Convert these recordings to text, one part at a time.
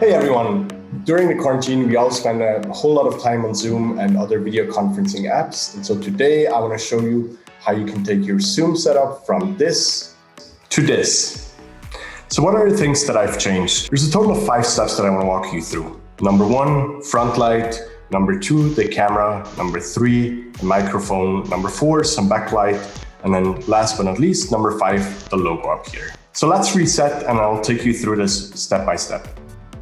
Hey everyone! During the quarantine, we all spend a whole lot of time on Zoom and other video conferencing apps. And so today I want to show you how you can take your Zoom setup from this to this. So what are the things that I've changed? There's a total of 5 steps that I want to walk you through. Number 1, front light. Number 2, the camera. Number 3, the microphone. Number 4, some backlight. And then last but not least, number 5, the logo up here. So let's reset and I'll take you through this step by step.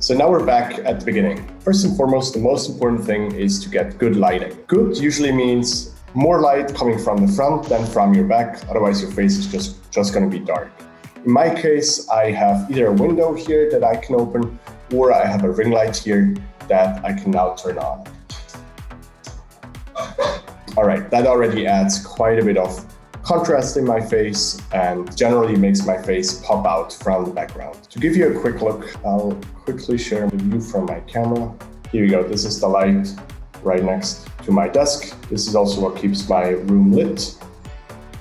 So now we're back at the beginning. First and foremost, the most important thing is to get good lighting. Good usually means more light coming from the front than from your back, otherwise your face is just going to be dark. In my case, I have either a window here that I can open, or I have a ring light here that I can now turn on. All right, that already adds quite a bit of contrast in my face and generally makes my face pop out from the background. To give you a quick look, I'll quickly share the view from my camera. Here we go, this is the light right next to my desk. This is also what keeps my room lit.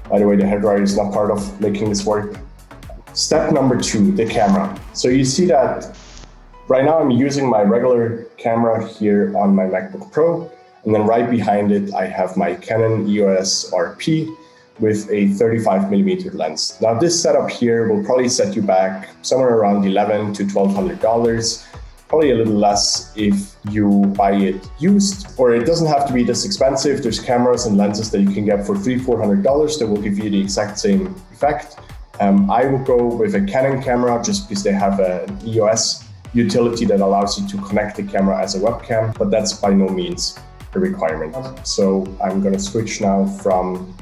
By the way, the hairdryer is not part of making this work. Step number 2, the camera. So you see that right now I'm using my regular camera here on my MacBook Pro, and then right behind it I have my Canon EOS RP with a 35mm lens. Now this setup here will probably set you back somewhere around $1,100 to $1,200, probably a little less if you buy it used, or it doesn't have to be this expensive. There's cameras and lenses that you can get for $300-400 that will give you the exact same effect. I will go with a Canon camera just because they have an EOS utility that allows you to connect the camera as a webcam, but that's by no means a requirement. So I'm gonna switch now from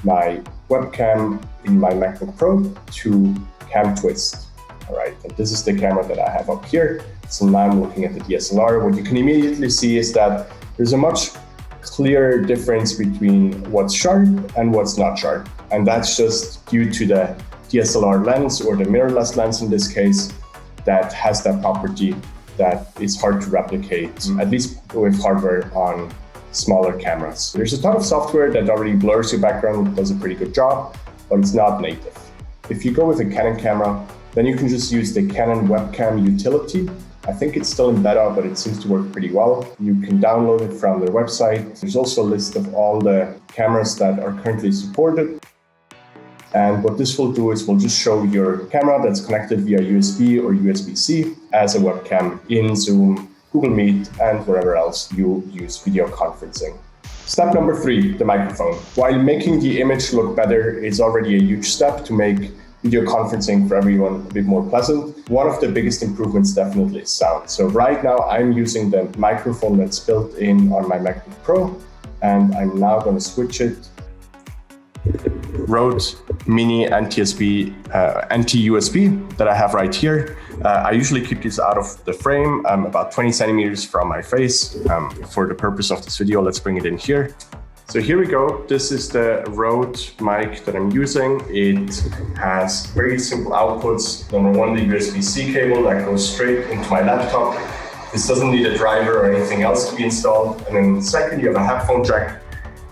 my webcam in my MacBook Pro to CamTwist. All right, and this is the camera that I have up here. So now I'm looking at the DSLR. What you can immediately see is that there's a much clearer difference between what's sharp and what's not sharp. And that's just due to the DSLR lens, or the mirrorless lens in this case, that has that property that is hard to replicate, at least with hardware on smaller cameras. There's a ton of software that already blurs your background, does a pretty good job, but it's not native. If you go with a Canon camera, then you can just use the Canon Webcam Utility. I think it's still in beta, but it seems to work pretty well. You can download it from their website. There's also a list of all the cameras that are currently supported. And what this will do is will just show your camera that's connected via USB or USB-C as a webcam in Zoom, Google Meet, and wherever else you use video conferencing. Step number 3, the microphone. While making the image look better is already a huge step to make video conferencing for everyone a bit more pleasant, one of the biggest improvements definitely is sound. So right now I'm using the microphone that's built in on my MacBook Pro, and I'm now going to switch it. Rode Mini anti-USB that I have right here. I usually keep this out of the frame, about 20 centimeters from my face. For the purpose of this video, let's bring it in here. So here we go. This is the Rode mic that I'm using. It has very simple outputs. Number 1, the USB-C cable that goes straight into my laptop. This doesn't need a driver or anything else to be installed. And then second, you have a headphone jack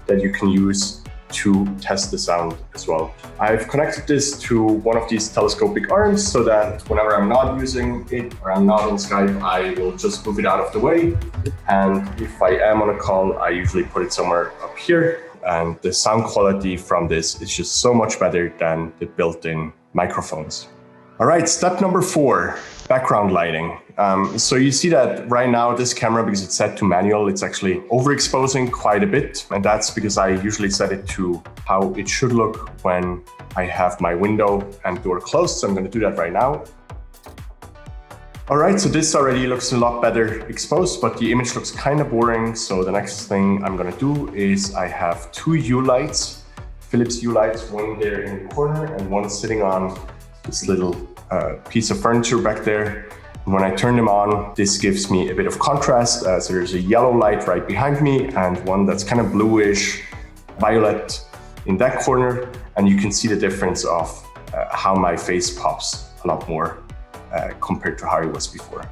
that you can use to test the sound as well. I've connected this to one of these telescopic arms so that whenever I'm not using it or I'm not on Skype, I will just move it out of the way. And if I am on a call, I usually put it somewhere up here. And the sound quality from this is just so much better than the built-in microphones. All right, step number 4, background lighting. So you see that right now this camera, because it's set to manual, it's actually overexposing quite a bit. And that's because I usually set it to how it should look when I have my window and door closed. So I'm going to do that right now. All right, so this already looks a lot better exposed, but the image looks kind of boring. So the next thing I'm going to do is I have 2 U lights, Philips U lights, one there in the corner and one sitting on this little piece of furniture back there. And when I turn them on, this gives me a bit of contrast. So there's a yellow light right behind me and one that's kind of bluish, violet in that corner. And you can see the difference of how my face pops a lot more compared to how it was before.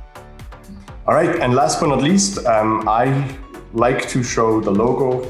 All right, and last but not least, I like to show the logo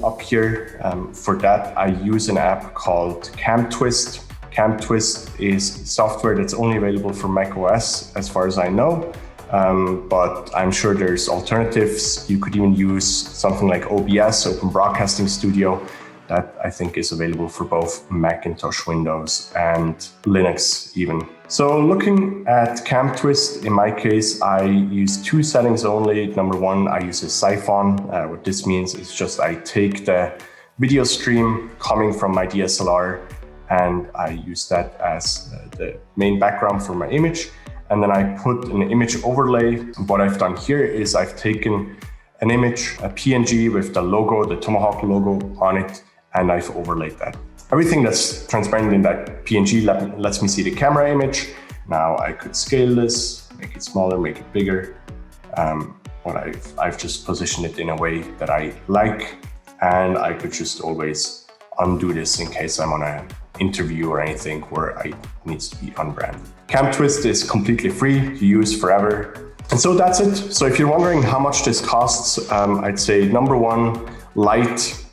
up here. For that, I use an app called CamTwist. CamTwist is software that's only available for macOS, as far as I know. but I'm sure there's alternatives. You could even use something like OBS, Open Broadcasting Studio, that I think is available for both Macintosh, Windows, and Linux even. So looking at CamTwist, in my case, I use 2 settings only. Number 1, I use a siphon. What this means is just I take the video stream coming from my DSLR and I use that as the main background for my image. And then I put an image overlay. What I've done here is I've taken an image, a PNG with the logo, the Tomahawk logo on it, and I've overlaid that. Everything that's transparent in that PNG lets me see the camera image. Now I could scale this, make it smaller, make it bigger. But I've just positioned it in a way that I like, and I could just always undo this in case I'm on an interview or anything where it needs to be unbranded. CamTwist is completely free to use forever. And so that's it. So if you're wondering how much this costs, I'd say number 1, light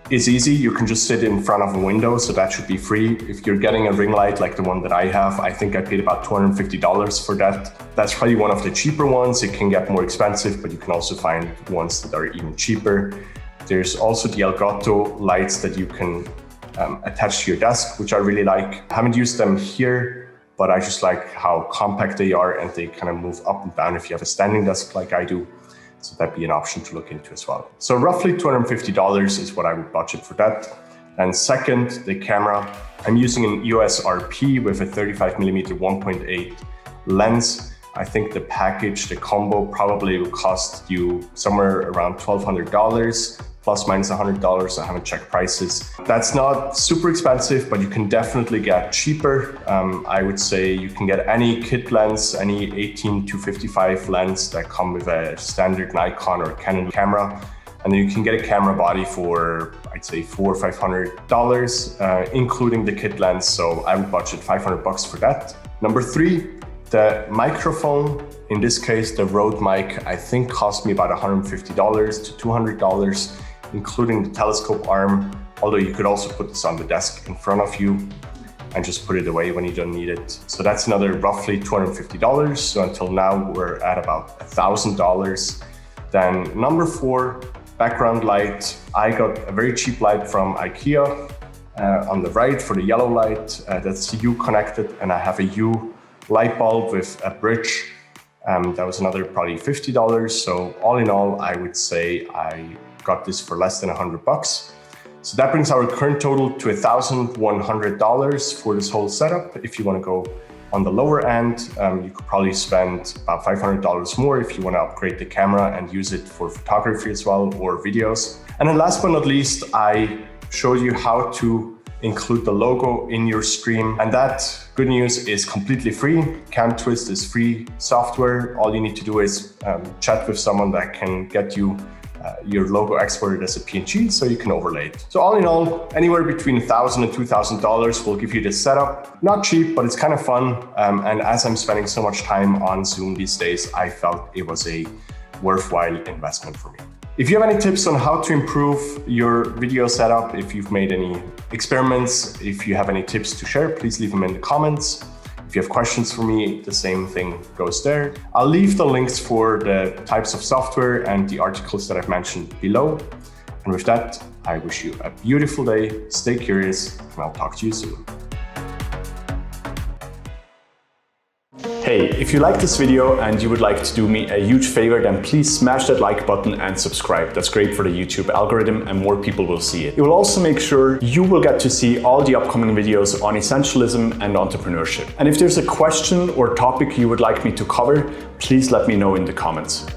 is easy. You can just sit in front of a window, so that should be free. If you're getting a ring light like the one that I have, I think I paid about $250 for that. That's probably one of the cheaper ones. It can get more expensive, but you can also find ones that are even cheaper. There's also the Elgato lights that you can attach to your desk, which I really like. I haven't used them here, but I just like how compact they are and they kind of move up and down if you have a standing desk like I do. So that'd be an option to look into as well. So roughly $250 is what I would budget for that. And second, the camera. I'm using an EOS RP with a 35mm 1.8 lens. I think the package, the combo, probably will cost you somewhere around $1,200, plus minus $100. I haven't checked prices. That's not super expensive, but you can definitely get cheaper. I would say you can get any kit lens, any 18-55 lens that come with a standard Nikon or Canon camera. And then you can get a camera body for, I'd say $400 or $500, including the kit lens. So I would budget $500 for that. Number 3, the microphone. In this case, the Rode mic, I think cost me about $150 to $200, including the telescope arm. Although you could also put this on the desk in front of you and just put it away when you don't need it. So that's another roughly $250. So until now, we're at about $1,000. Then number 4, background light. I got a very cheap light from IKEA on the right for the yellow light. That's U connected, and I have a U light bulb with a bridge. That was another probably $50. So all in all, I would say I got this for less than $100. So that brings our current total to $1,100 for this whole setup. If you want to go on the lower end, you could probably spend about $500 more if you want to upgrade the camera and use it for photography as well, or videos. And then last but not least, I showed you how to include the logo in your stream. And that, good news, is completely free. CamTwist is free software. All you need to do is chat with someone that can get you your logo exported as a PNG so you can overlay it. So all in all, anywhere between $1,000 and $2,000 will give you this setup. Not cheap, but it's kind of fun. And as I'm spending so much time on Zoom these days, I felt it was a worthwhile investment for me. If you have any tips on how to improve your video setup, if you've made any experiments, if you have any tips to share, please leave them in the comments. If you have questions for me, the same thing goes there. I'll leave the links for the types of software and the articles that I've mentioned below. And with that, I wish you a beautiful day, stay curious, and I'll talk to you soon. Hey, if you like this video and you would like to do me a huge favor, then please smash that like button and subscribe. That's great for the YouTube algorithm and more people will see it. It will also make sure you will get to see all the upcoming videos on essentialism and entrepreneurship. And if there's a question or topic you would like me to cover, please let me know in the comments.